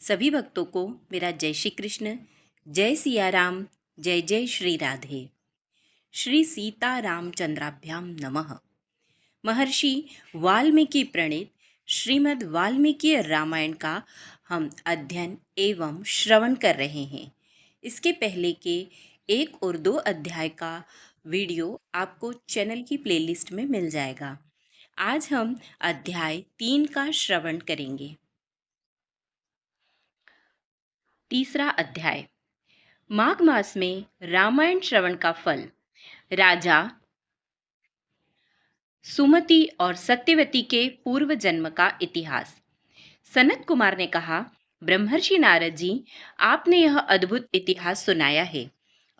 सभी भक्तों को मेरा जय श्री कृष्ण, जय सिया राम, जय जय श्री राधे। श्री सीता रामचंद्राभ्याम नमः। महर्षि वाल्मीकि प्रणीत श्रीमद् वाल्मीकि रामायण का हम अध्ययन एवं श्रवण कर रहे हैं। इसके पहले के 1 और 2 अध्याय का वीडियो आपको चैनल की प्लेलिस्ट में मिल जाएगा। आज हम अध्याय 3 का श्रवण करेंगे। तीसरा अध्याय, माघ मास में रामायण श्रवण का फल। राजा सुमति और सत्यवती के पूर्व जन्म का इतिहास। सनत कुमार ने कहा, ब्रह्मर्षि नारद जी, आपने यह अद्भुत इतिहास सुनाया है।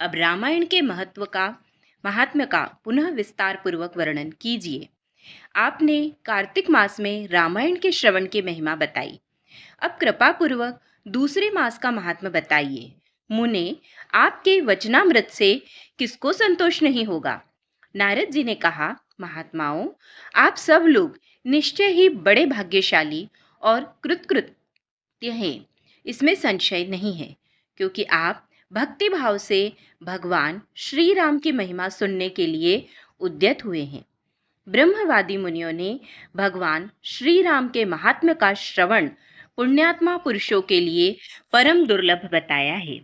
अब रामायण के महात्म्य का पुनः विस्तार पूर्वक वर्णन कीजिए। आपने कार्तिक मास में रामायण के श्रवण की महिमा बताई। अब कृपा पूर्वक दूसरे मास का महात्म्य बताइए। मुने, आपके वचनामृत से किसको संतोष नहीं होगा। नारद जी ने कहा, महात्माओं, आप सब लोग निश्चय ही बड़े भाग्यशाली और कृतकृत्य हैं। इसमें संशय नहीं है, क्योंकि आप भक्ति भाव से भगवान श्री राम की महिमा सुनने के लिए उद्यत हुए हैं। ब्रह्मवादी मुनियों ने भगवान श्री राम के महात्म्य का श्रवण पुण्यात्मा पुरुषों के लिए परम दुर्लभ बताया है।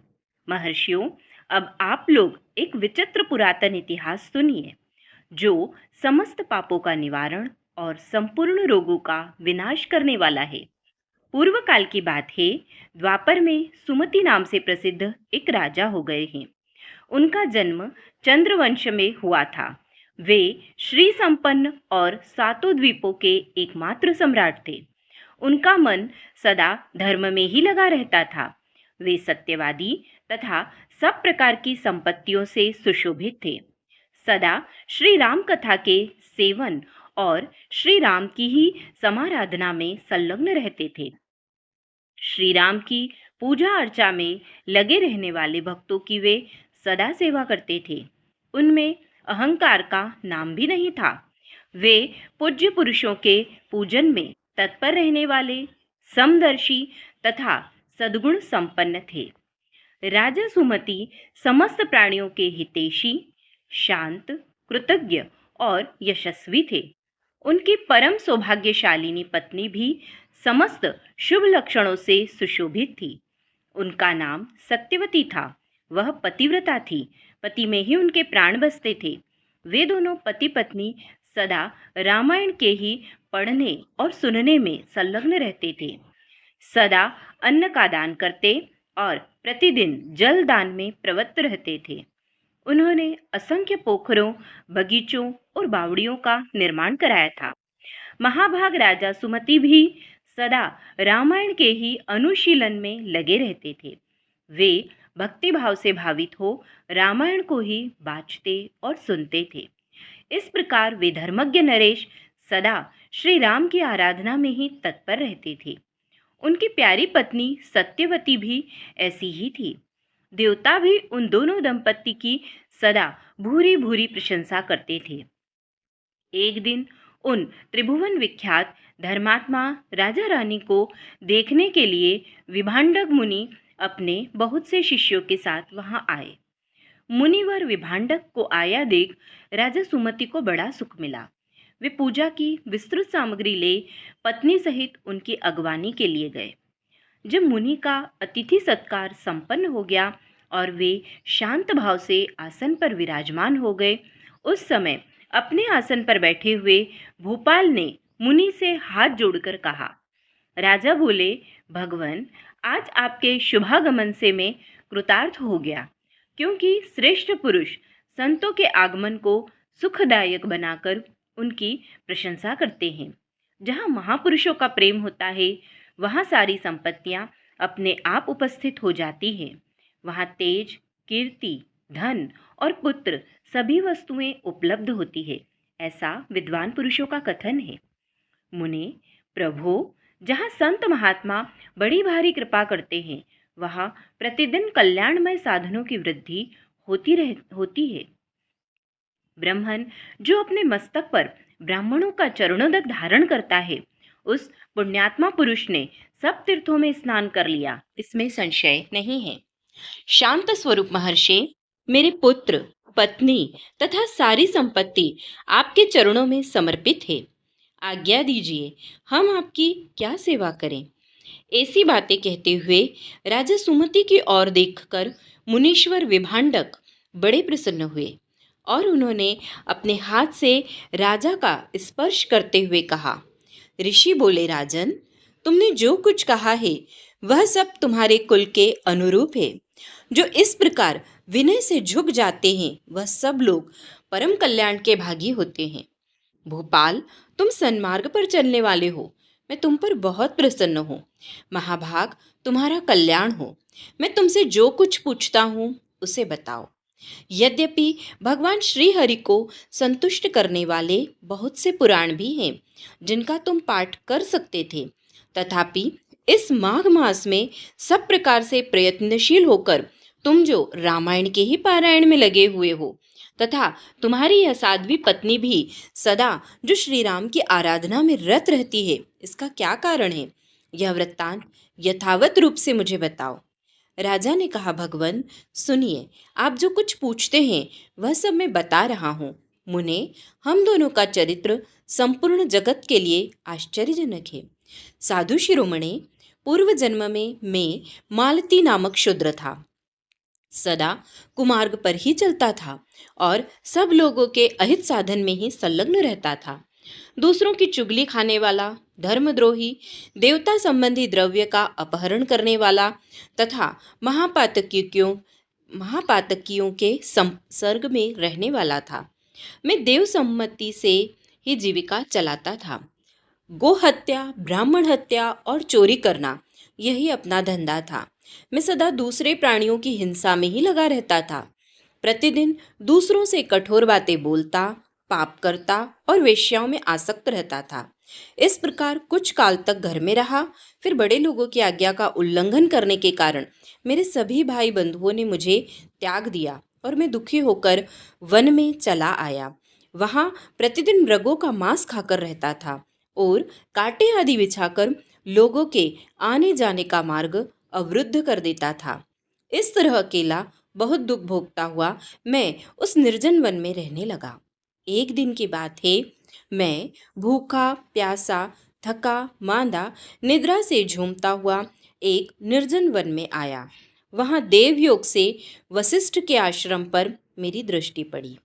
महर्षियों, अब आप लोग एक विचित्र पुरातन इतिहास सुनिए, जो समस्त पापों का निवारण और संपूर्ण रोगों का विनाश करने वाला है। पूर्व काल की बात है, द्वापर में सुमति नाम से प्रसिद्ध एक राजा हो गए हैं। उनका जन्म चंद्रवंश में हुआ था। वे श्री संपन्न और सातों द्वीपों के एकमात्र सम्राट थे। उनका मन सदा धर्म में ही लगा रहता था। वे सत्यवादी तथा सब प्रकार की संपत्तियों से सुशोभित थे। सदा श्री राम कथा के सेवन और श्री राम की ही समाराधना में संलग्न रहते थे। श्री राम की पूजा अर्चा में लगे रहने वाले भक्तों की वे सदा सेवा करते थे। उनमें अहंकार का नाम भी नहीं था। वे पूज्य पुरुषों के पूजन में तत्पर रहने वाले, समदर्शी तथा सद्गुण संपन्न थे। राजा सुमति समस्त प्राणियों के हितैषी, शांत, कृतज्ञ और यशस्वी थे। उनकी परम सौभाग्यशालिनी पत्नी भी समस्त शुभ लक्षणों से सुशोभित थी। उनका नाम सत्यवती था। वह पतिव्रता थी। पति में ही उनके प्राण बसते थे। वे दोनों पति पत्नी सदा रामायण के ही पढ़ने और सुनने में संलग्न रहते थे। सदा अन्न का दान करते और प्रतिदिन जल दान में प्रवृत्त रहते थे। उन्होंने असंख्य पोखरों, बगीचों और बावड़ियों का निर्माण कराया था। महाभाग राजा सुमति भी सदा रामायण के ही अनुशीलन में लगे रहते थे। वे भक्ति भाव से भावित हो रामायण को ही बाँचते और सुनते थे। इस प्रकार वे धर्मज्ञ नरेश सदा श्री राम की आराधना में ही तत्पर रहते थे। उनकी प्यारी पत्नी सत्यवती भी ऐसी ही थी। देवता भी उन दोनों दंपत्ति की सदा भूरी भूरी प्रशंसा करते थे। एक दिन उन त्रिभुवन विख्यात धर्मात्मा राजा रानी को देखने के लिए विभांडक मुनि अपने बहुत से शिष्यों के साथ वहां आए। मुनिवर विभांडक को आया देख राजा सुमति को बड़ा सुख मिला। वे पूजा की विस्तृत सामग्री ले पत्नी सहित उनकी अगवानी के लिए गए। जब मुनि का अतिथि सत्कार संपन्न हो गया और वे शांत भाव से आसन पर विराजमान हो गए, उस समय अपने आसन पर बैठे हुए भूपाल ने मुनि से हाथ जोड़कर कहा। राजा बोले, भगवन, आज आपके शुभागमन से मैं कृतार्थ हो गया, क्योंकि श्रेष्ठ पुरुष संतों के आगमन को सुखदायक बनाकर उनकी प्रशंसा करते हैं। जहाँ महापुरुषों का प्रेम होता है, वहाँ सारी संपत्तियाँ अपने आप उपस्थित हो जाती हैं। वहाँ तेज, कीर्ति, धन और पुत्र सभी वस्तुएं उपलब्ध होती है, ऐसा विद्वान पुरुषों का कथन है। मुने, प्रभो, जहाँ संत महात्मा बड़ी भारी कृपा करते हैं, वहाँ प्रतिदिन कल्याणमय साधनों की वृद्धि होती है। ब्राह्मण जो अपने मस्तक पर ब्राह्मणों का चरणोदक धारण करता है, उस पुण्यात्मा पुरुष ने सब तीर्थों में स्नान कर लिया, इसमें संशय नहीं है। शांत स्वरूप महर्षि, मेरे पुत्र, पत्नी तथा सारी संपत्ति आपके चरणों में समर्पित है। आज्ञा दीजिए, हम आपकी क्या सेवा करें। ऐसी बातें कहते हुए राजा सुमति की ओर देखकर मुनीश्वर विभांडक बड़े प्रसन्न हुए और उन्होंने अपने हाथ से राजा का स्पर्श करते हुए कहा, ऋषि बोले, राजन, तुमने जो कुछ कहा है वह सब तुम्हारे कुल के अनुरूप है। जो इस प्रकार विनय से झुक जाते हैं वह सब लोग परम कल्याण के भागी होते हैं। भोपाल, तुम सन्मार्ग पर चलने वाले हो, मैं तुम पर बहुत प्रसन्न हूँ। महाभाग, तुम्हारा कल्याण हो। मैं तुमसे जो कुछ पूछता हूँ उसे बताओ। यद्यपि भगवान श्री हरि को संतुष्ट करने वाले बहुत से पुराण भी हैं जिनका तुम पाठ कर सकते थे, तथापि इस माघ मास में सब प्रकार से प्रयत्नशील होकर तुम जो रामायण के ही पारायण में लगे हुए हो, तथा तुम्हारी यह साध्वी पत्नी भी सदा जो श्री राम की आराधना में रत रहती है, इसका क्या कारण है? यह वृत्तांत यथावत रूप से मुझे बताओ। राजा ने कहा, भगवन, सुनिए, आप जो कुछ पूछते हैं वह सब मैं बता रहा हूँ। मुने, हम दोनों का चरित्र संपूर्ण जगत के लिए आश्चर्यजनक है। साधु शिरोमणि, पूर्व जन्म में मैं मालती नामक शूद्र था। सदा कुमार्ग पर ही चलता था और सब लोगों के अहित साधन में ही संलग्न रहता था। दूसरों की चुगली खाने वाला, धर्मद्रोही, देवता संबंधी द्रव्य का अपहरण करने वाला तथा महापातकियों के संसर्ग में रहने वाला था। मैं देव सम्मति से ही जीविका चलाता था। गो हत्या, ब्राह्मण हत्या और चोरी करना यही अपना धंधा था। मैं सदा दूसरे प्राणियों की हिंसा में ही लगा रहता था। प्रतिदिन दूसरों से कठोर बातें बोलता, पाप करता और वेश्याओं में आसक्त रहता था। इस प्रकार कुछ काल तक घर में रहा। फिर बड़े लोगों की आज्ञा का उल्लंघन करने के कारण मेरे सभी भाई बंधुओं ने मुझे त्याग दिया और मैं दुखी होकर वन में चला आया। वहां प्रतिदिन मृगों का मांस खाकर रहता था और कांटे आदि बिछाकर लोगों के आने जाने का मार्ग अवरुद्ध कर देता था। इस तरह अकेला बहुत दुख भोगता हुआ मैं उस निर्जन वन में रहने लगा। एक दिन की बात है, मैं भूखा प्यासा, थका मांदा, निद्रा से झूमता हुआ एक निर्जन वन में आया। वहां देवयोग से वशिष्ठ के आश्रम पर मेरी दृष्टि पड़ी।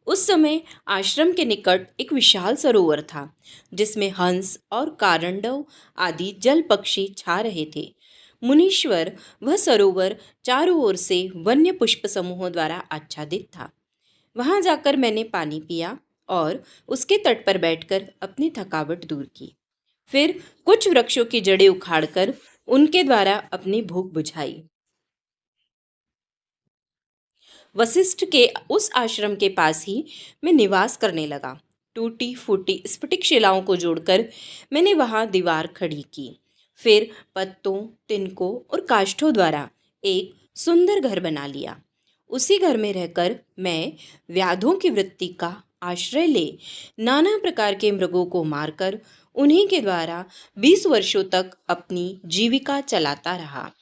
उस समय आश्रम के निकट एक विशाल सरोवर था जिसमें हंस और कारंडव आदि जल पक्षी छा रहे थे। मुनीश्वर, वह सरोवर चारों ओर से वन्य पुष्प समूहों द्वारा आच्छादित था। वहां जाकर मैंने पानी पिया और उसके तट पर बैठकर अपनी थकावट दूर की। फिर कुछ वृक्षों की जड़ें उखाड़कर उनके द्वारा अपनी भूख बुझाई। वशिष्ठ के उस आश्रम के पास ही मैं निवास करने लगा। टूटी फूटी स्फटिक शिलाओं को जोड़कर मैंने वहां दीवार खड़ी की। फिर पत्तों, तिनकों और काष्ठों द्वारा एक सुंदर घर बना लिया। उसी घर में रहकर मैं व्याधों की वृत्ति का आश्रय ले नाना प्रकार के मृगों को मारकर उन्हीं के द्वारा 20 वर्षों तक अपनी जीविका चलाता रहा।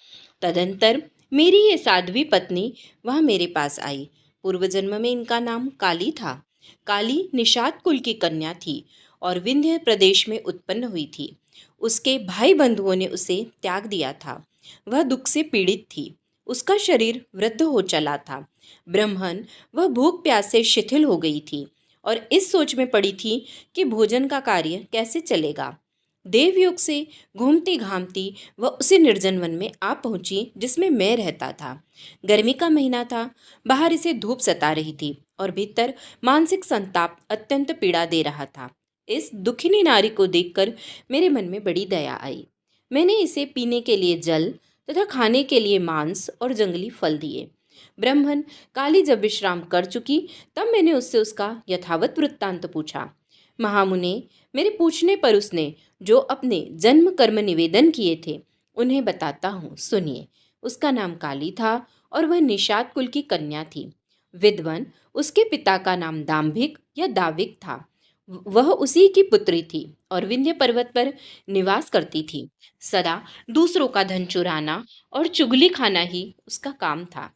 तदंतर मेरी ये साध्वी पत्नी वह मेरे पास आई। पूर्व जन्म में इनका नाम काली था। काली निषाद कुल की कन्या थी और विंध्य प्रदेश में उत्पन्न हुई थी। उसके भाई बंधुओं ने उसे त्याग दिया था। वह दुख से पीड़ित थी। उसका शरीर वृद्ध हो चला था। ब्रह्मन, वह भूख प्यास से शिथिल हो गई थी और इस सोच में पड़ी थी कि भोजन का कार्य कैसे चलेगा। देवयोग से घूमती घामती वह उसी निर्जन वन में आ पहुंची जिसमें मैं रहता था। गर्मी का महीना था। बाहर इसे धूप सता रही थी और भीतर मानसिक संताप अत्यंत पीड़ा दे रहा था। इस दुखिनी नारी को देखकर मेरे मन में बड़ी दया आई। मैंने इसे पीने के लिए जल तथा खाने के लिए मांस और जंगली फल दिए। ब्राह्मण, काली जब विश्राम कर चुकी तब मैंने उससे उसका यथावत वृत्तांत पूछा। महामुने, मेरे पूछने पर उसने जो अपने जन्म कर्म निवेदन किए थे उन्हें बताता हूँ, सुनिए। उसका नाम काली था और वह निषाद कुल की कन्या थी। विद्वन, उसके पिता का नाम दाम्भिक या दाविक था। वह उसी की पुत्री थी और विंध्य पर्वत पर निवास करती थी। सदा दूसरों का धन चुराना और चुगली खाना ही उसका काम था।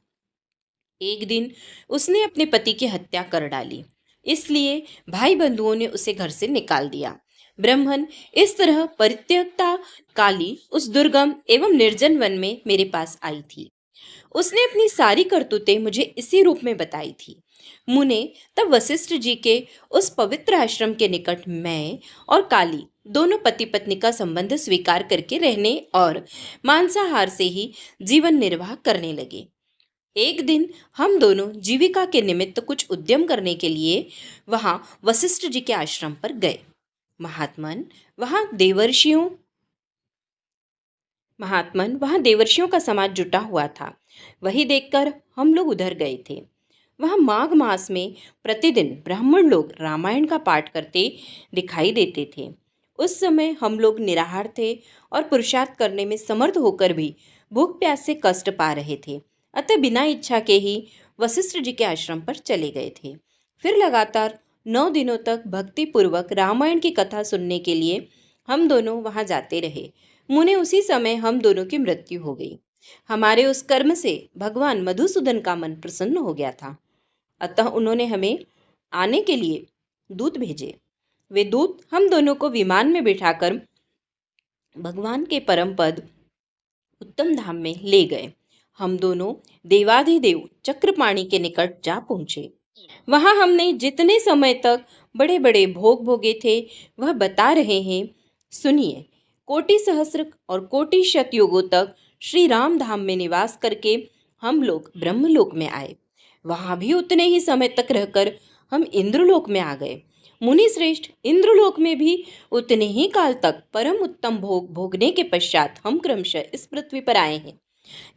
एक दिन उसने अपने पति की हत्या कर डाली, इसलिए भाई बंधुओं ने उसे घर से निकाल दिया। ब्राह्मण, इस तरह परित्यक्ता काली उस दुर्गम एवं निर्जन वन में मेरे पास आई थी। उसने अपनी सारी करतूतें मुझे इसी रूप में बताई थी। मुने, तब वशिष्ठ जी के उस पवित्र आश्रम के निकट मैं और काली दोनों पति पत्नी का संबंध स्वीकार करके रहने और मांसाहार से ही जीवन निर्वाह करने लगे। एक दिन हम दोनों जीविका के निमित्त कुछ उद्यम करने के लिए वहां वशिष्ठ जी के आश्रम पर गए। महात्मन वहां देवर्षियों वहां देवर्षियों का समाज जुटा हुआ था। वही देखकर हम लोग उधर गए थे। वहां माघ मास में प्रतिदिन ब्राह्मण लोग रामायण का पाठ करते दिखाई देते थे। उस समय हम लोग निराहार थे और पुरुषार्थ करने में समर्थ होकर भी भूख प्यास से कष्ट पा रहे थे। अतः बिना इच्छा के ही वशिष्ठ जी के आश्रम पर चले गए थे। फिर लगातार 9 दिनों तक भक्ति पूर्वक रामायण की कथा सुनने के लिए हम दोनों वहां जाते रहे। मुने, उसी समय हम दोनों की मृत्यु हो गई। हमारे उस कर्म से भगवान मधुसूदन का मन प्रसन्न हो गया था। अतः उन्होंने हमें आने के लिए दूत भेजे। वे दूत हम दोनों को विमान में बिठाकर भगवान के परम पद उत्तम धाम में ले गए। हम दोनों देवाधिदेव चक्रपाणि के निकट जा पहुंचे। वहां हमने जितने समय तक बड़े बड़े भोग भोगे थे वह बता रहे हैं, सुनिए। कोटि सहस्त्र और कोटि शतयुगों तक श्री राम धाम में निवास करके हम लोग ब्रह्मलोक में आए। वहां भी उतने ही समय तक रहकर हम इंद्रलोक में आ गए। मुनि श्रेष्ठ, इंद्रलोक में भी उतने ही काल तक परम उत्तम भोग भोगने के पश्चात हम क्रमशः इस पृथ्वी पर आए हैं।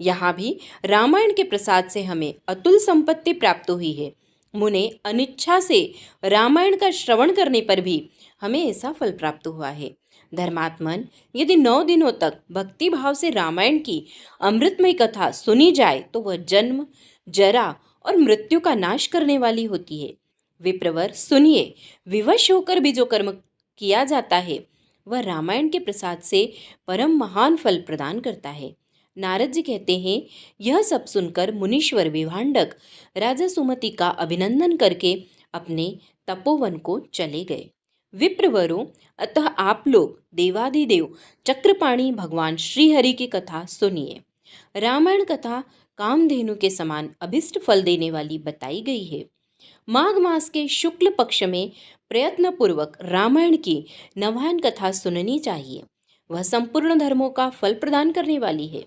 यहाँ भी रामायण के प्रसाद से हमें अतुल संपत्ति प्राप्त हुई है। मुने, अनिच्छा से रामायण का श्रवण करने पर भी हमें ऐसा फल प्राप्त हुआ है। धर्मात्मन, यदि 9 दिनों तक भक्ति भाव से रामायण की अमृतमय कथा सुनी जाए तो वह जन्म, जरा और मृत्यु का नाश करने वाली होती है। विप्रवर, सुनिए। विवश होकर भी जो कर्म किया जाता है वह रामायण के प्रसाद से परम महान फल प्रदान करता है। नारद जी कहते हैं, यह सब सुनकर मुनीश्वर विभांडक राजा सुमति का अभिनंदन करके अपने तपोवन को चले गए। विप्रवरों, अतः आप लोग देवाधिदेव चक्रपाणि भगवान श्री हरि की कथा सुनिए। रामायण कथा कामधेनु के समान अभिष्ट फल देने वाली बताई गई है। माघ मास के शुक्ल पक्ष में प्रयत्न पूर्वक रामायण की नवायन कथा सुननी चाहिए। वह संपूर्ण धर्मों का फल प्रदान करने वाली है।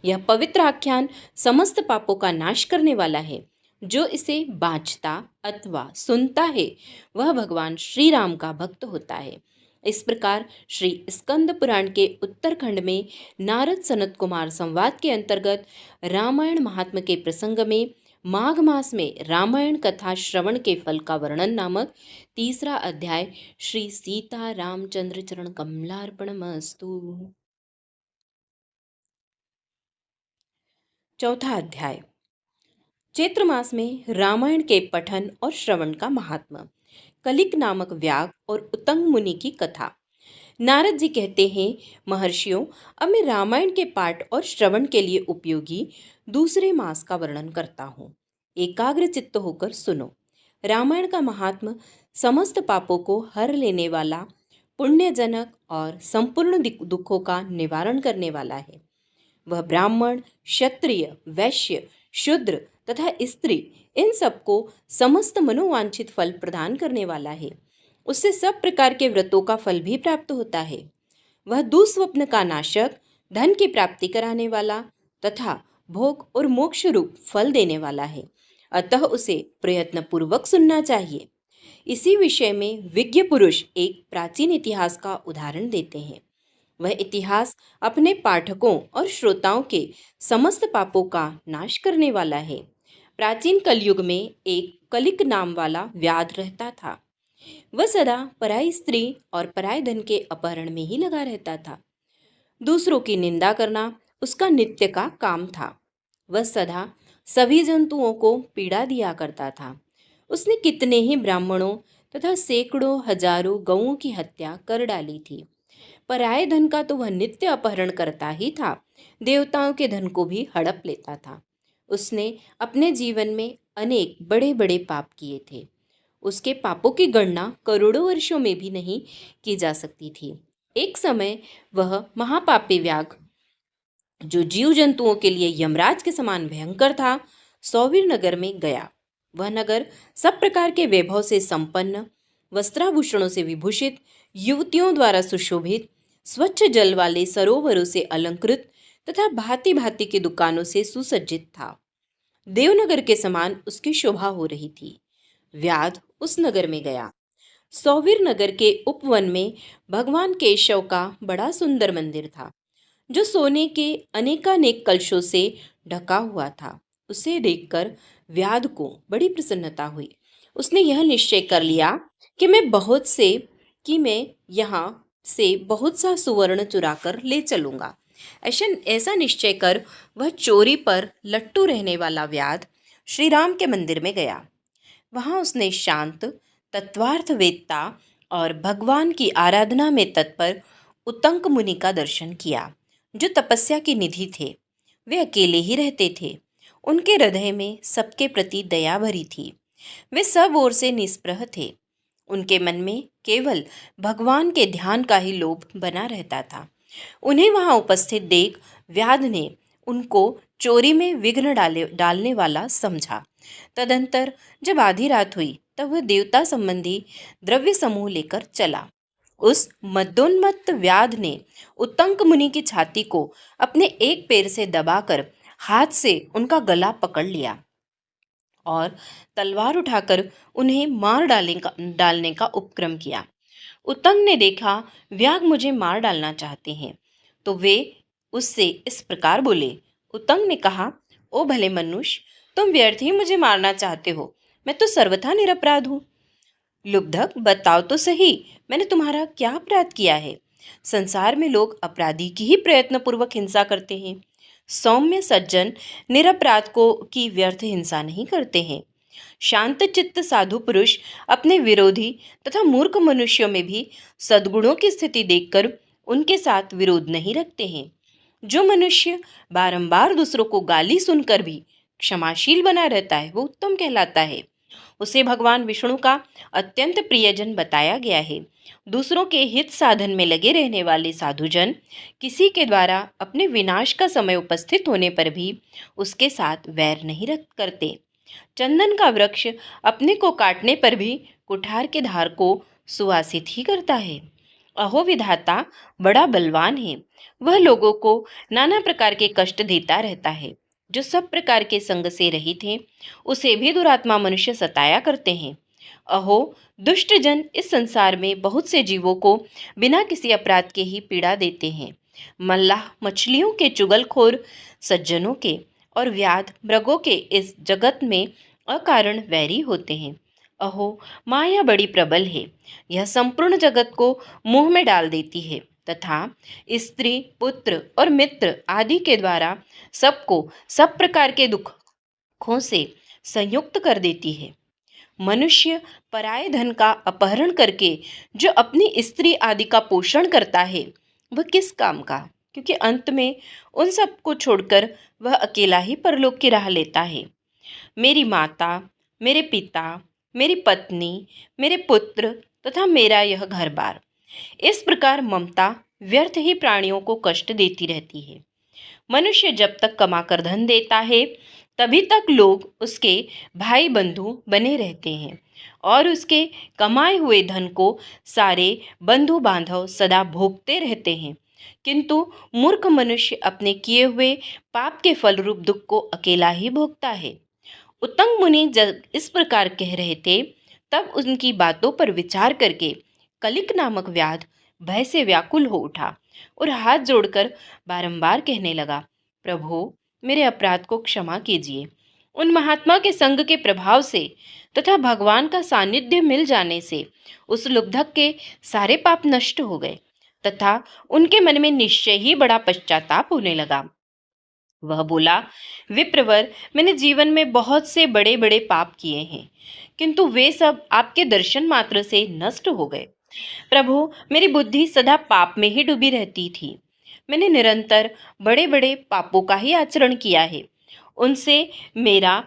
यह पवित्र आख्यान समस्त पापों का नाश करने वाला है। जो इसे बांचता अथवा सुनता है वह भगवान श्री राम का भक्त होता है। इस प्रकार श्री स्कंद पुराण के उत्तरखंड में नारद सनत कुमार संवाद के अंतर्गत रामायण महात्म्य के प्रसंग में माघ मास में रामायण कथा श्रवण के फल का वर्णन नामक तीसरा अध्याय श्री सीता रामचंद्र चरण कमलार्पणमस्तु। चौथा अध्याय, चैत्र मास में रामायण के पठन और श्रवण का महात्मा। कलिक नामक व्याग और उतंग मुनि की कथा। नारद जी कहते हैं, महर्षियों, अब मैं रामायण के पाठ और श्रवण के लिए उपयोगी दूसरे मास का वर्णन करता हूँ। एकाग्र चित्त होकर सुनो। रामायण का महात्मा समस्त पापों को हर लेने वाला, पुण्यजनक और संपूर्ण दुखों का निवारण करने वाला है। वह ब्राह्मण, क्षत्रिय, वैश्य, शूद्र तथा स्त्री इन सबको समस्त मनोवांछित फल प्रदान करने वाला है। उससे सब प्रकार के व्रतों का फल भी प्राप्त होता है। वह दुस्वप्न का नाशक, धन की प्राप्ति कराने वाला तथा भोग और मोक्ष रूप फल देने वाला है। अतः उसे प्रयत्न पूर्वक सुनना चाहिए। इसी विषय में विज्ञ पुरुष एक प्राचीन इतिहास का उदाहरण देते हैं। वह इतिहास अपने पाठकों और श्रोताओं के समस्त पापों का नाश करने वाला है। प्राचीन कलयुग में एक कलिक नाम वाला व्याध रहता था। वह सदा पराई स्त्री और पराय धन के अपहरण में ही लगा रहता था। दूसरों की निंदा करना उसका नित्य का काम था। वह सदा सभी जंतुओं को पीड़ा दिया करता था। उसने कितने ही ब्राह्मणों तथा सैकड़ों हजारों गौओं की हत्या कर डाली थी। पराये धन का तो वह नित्य अपहरण करता ही था, देवताओं के धन को भी हड़प लेता था। उसने अपने जीवन में अनेक बड़े बड़े पाप किए थे। उसके पापों की गणना करोड़ों वर्षों में भी नहीं की जा सकती थी। एक समय वह महापापी व्याघ्र, जो जीव जंतुओं के लिए यमराज के समान भयंकर था, सौवीर नगर में गया। वह नगर सब प्रकार के वैभव से संपन्न, वस्त्राभूषणों से विभूषित, युवतियों द्वारा सुशोभित, स्वच्छ जल वाले सरोवरों से अलंकृत तथा भांति भांति की दुकानों से सुसज्जित था। देवनगर के समान उसकी शोभा हो रही थी। व्याध उस नगर में गया। सौवीर नगर के उपवन में भगवान केशव का बड़ा सुंदर मंदिर था, जो सोने के अनेकानेक कलशों से ढका हुआ था। उसे देखकर व्याध को बड़ी प्रसन्नता हुई। उसने यह निश्चय कर लिया कि मैं यहाँ से बहुत सा सुवर्ण चुरा कर ले चलूंगा। ऐसा निश्चय कर वह चोरी पर लट्टू रहने वाला व्याध श्री राम के मंदिर में गया। वहां उसने शांत, तत्वार्थवेत्ता और भगवान की आराधना में तत्पर उत्तंक मुनि का दर्शन किया, जो तपस्या की निधि थे। वे अकेले ही रहते थे। उनके हृदय में सबके प्रति दया भरी थी। वे सब ओर से निस्पृह थे। उनके मन में केवल भगवान के ध्यान का ही लोभ बना रहता था। उन्हें वहां उपस्थित देख व्याध ने उनको चोरी में विघ्न डालने वाला समझा। तदंतर जब आधी रात हुई तब वह देवता संबंधी द्रव्य समूह लेकर चला। उस मदोन्मत्त व्याध ने उत्तंक मुनि की छाती को अपने एक पैर से दबाकर हाथ से उनका गला पकड़ लिया और तलवार उठाकर उन्हें मार डालने का उपक्रम किया। उत्तंग ने देखा व्याघ मुझे मार डालना चाहते हैं, तो वे उससे इस प्रकार बोले। उत्तंग ने कहा, ओ भले मनुष्य, तुम व्यर्थ ही मुझे मारना चाहते हो। मैं तो सर्वथा निरपराध हूँ। लुब्धक, बताओ तो सही, मैंने तुम्हारा क्या अपराध किया है? संसार में लोग अपराधी की ही प्रयत्नपूर्वक हिंसा करते हैं। सौम्य सज्जन निरपराध को की व्यर्थ हिंसा नहीं करते हैं। शांत चित्त साधु पुरुष अपने विरोधी तथा मूर्ख मनुष्यों में भी सद्गुणों की स्थिति देखकर उनके साथ विरोध नहीं रखते हैं। जो मनुष्य बारंबार दूसरों को गाली सुनकर भी क्षमाशील बना रहता है, वो उत्तम कहलाता है। उसे भगवान विष्णु का अत्यंत प्रियजन बताया गया है। दूसरों के हित साधन में लगे रहने वाले साधुजन किसी के द्वारा अपने विनाश का समय उपस्थित होने पर भी उसके साथ वैर नहीं रख करते। चंदन का वृक्ष अपने को काटने पर भी कुठार के धार को सुवासित ही करता है। अहो विधाता बड़ा बलवान है। वह लोगों को नाना प्रकार के कष्ट देता रहता है। जो सब प्रकार के संग से रहित हैं, उसे भी दुरात्मा मनुष्य सताया करते हैं। अहो दुष्ट जन इस संसार में बहुत से जीवों को बिना किसी अपराध के ही पीड़ा देते हैं। मल्लाह मछलियों के चुगलखोर सज्जनों के और व्याध मृगों के इस जगत में अकारण वैरी होते हैं। अहो माया बड़ी प्रबल है। यह संपूर्ण जगत को मुंह में डाल देती है तथा स्त्री, पुत्र और मित्र आदि के द्वारा सबको सब प्रकार के दुखों से संयुक्त कर देती है। मनुष्य पराये धन का अपहरण करके जो अपनी स्त्री आदि का पोषण करता है, वह किस काम का? क्योंकि अंत में उन सबको छोड़कर वह अकेला ही परलोक की राह लेता है। मेरी माता, मेरे पिता, मेरी पत्नी, मेरे पुत्र तथा मेरा यह घर बार, इस प्रकार ममता व्यर्थ ही प्राणियों को कष्ट देती रहती है। मनुष्य जब तक कमाकर धन देता है, तभी तक लोग उसके भाई बंधु बने रहते हैं और उसके कमाए हुए धन को सारे बंधु बांधव सदा भोगते रहते हैं। किंतु मूर्ख मनुष्य अपने किए हुए पाप के फल रूप दुख को अकेला ही भोगता है। उत्तंग मुनि जब इस प्रकार कह रहे थे, तब उनकी बातों पर विचार करके कलिक नामक व्याध भय से व्याकुल हो उठा और हाथ जोड़कर बारंबार कहने लगा, प्रभु मेरे अपराध को क्षमा कीजिए। उन महात्मा के संग के प्रभाव से तथा भगवान का सानिध्य मिल जाने से उस लुब्धक के सारे पाप नष्ट हो गए तथा उनके मन में निश्चय ही बड़ा पश्चाताप होने लगा। वह बोला, विप्रवर, मैंने जीवन में बहुत से बड़े बड़े पाप किए हैं, किंतु वे सब आपके दर्शन मात्र से नष्ट हो गए। प्रभु, मेरी बुद्धि सदा पाप में ही डूबी रहती थी। मैंने निरंतर बड़े बड़े पापों का ही आचरण किया है। उनसे मेरा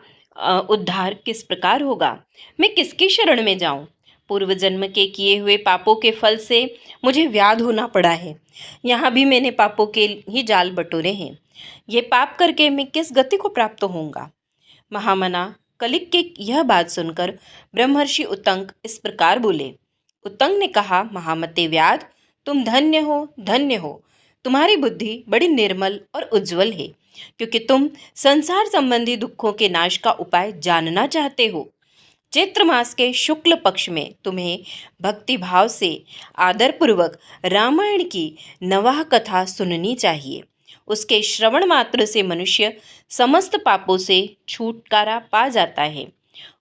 उद्धार किस प्रकार होगा? मैं किसकी शरण में जाऊं? पूर्व जन्म के किए हुए पापों के फल से मुझे व्याध होना पड़ा है। यहाँ भी मैंने पापों के ही जाल बटोरे हैं। ये पाप करके मैं किस गति को प्राप्त होऊंगा? महामना कलिक के यह बात सुनकर ब्रह्मर्षि उतंक इस प्रकार बोले। उतंग ने कहा, महामते व्याध, तुम धन्य हो, धन्य हो। तुम्हारी बुद्धि बड़ी निर्मल और उज्जवल है, क्योंकि तुम संसार संबंधी दुखों के नाश का उपाय जानना चाहते हो। चैत्र मास के शुक्ल पक्ष में तुम्हें भक्ति भाव से आदर पूर्वक रामायण की नवाह कथा सुननी चाहिए। उसके श्रवण मात्र से मनुष्य समस्त पापों से छुटकारा पा जाता है।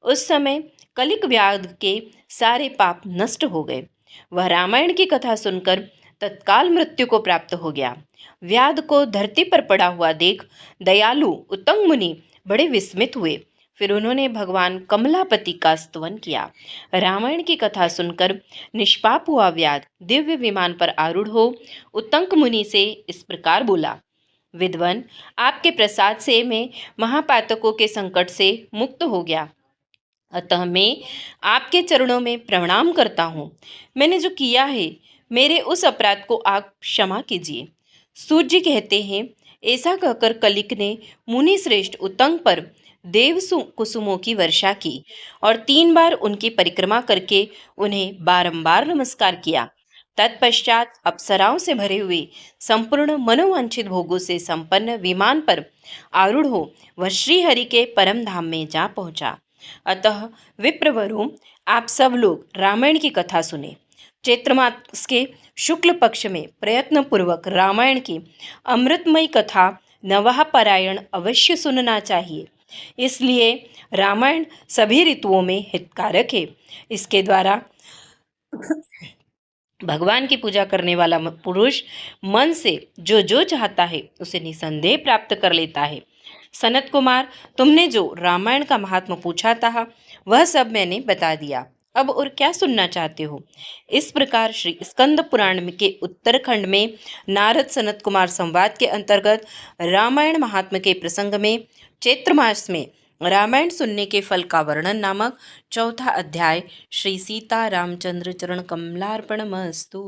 उस समय कलिक व्याध के सारे पाप नष्ट हो गए। वह रामायण की कथा सुनकर तत्काल मृत्यु को प्राप्त हो गया। व्याध को धरती पर पड़ा हुआ देख दयालु उत्तंग मुनि बड़े विस्मित हुए। फिर उन्होंने भगवान कमलापति का स्तवन किया। रामायण की कथा सुनकर निष्पाप हुआ व्याध दिव्य विमान पर आरूढ़ हो उत्तंक मुनि से इस प्रकार बोला, विद्वन, आपके प्रसाद से मैं महापातकों के संकट से मुक्त हो गया। अतः मैं आपके चरणों में प्रणाम करता हूँ। मैंने जो किया है, मेरे उस अपराध को आप क्षमा कीजिए। सूत जी कहते हैं, ऐसा कहकर कलिक ने मुनि श्रेष्ठ उत्तंग पर देव कुसुमों की वर्षा की और 3 बार उनकी परिक्रमा करके उन्हें बारंबार नमस्कार किया। तत्पश्चात अप्सराओं से भरे हुए संपूर्ण मनोवांछित भोगों से संपन्न विमान पर आरूढ़ हो वह श्रीहरि के परम धाम में जा पहुंचा। अतः विप्रवरों, आप सब लोग रामायण की कथा सुने। चैत्र मास के शुक्ल पक्ष में प्रयत्न पूर्वक रामायण की अमृतमयी कथा नवाह पारायण अवश्य सुनना चाहिए। इसलिए रामायण सभी ऋतुओं में हितकारक है। इसके द्वारा भगवान की पूजा करने वाला पुरुष मन से जो जो चाहता है उसे निसंदेह प्राप्त कर लेता है। सनत कुमार, तुमने जो रामायण का महात्मा पूछा था वह सब मैंने बता दिया। अब और क्या सुनना चाहते हो? इस प्रकार श्री स्कंद पुराण के उत्तरखंड में नारद सनत कुमार संवाद के अंतर्गत रामायण महात्मा के प्रसंग में चैत्र मास में रामायण सुनने के फल का वर्णन नामक 4था अध्याय श्री सीता रामचंद्र चरण कमलार्पणमस्तु।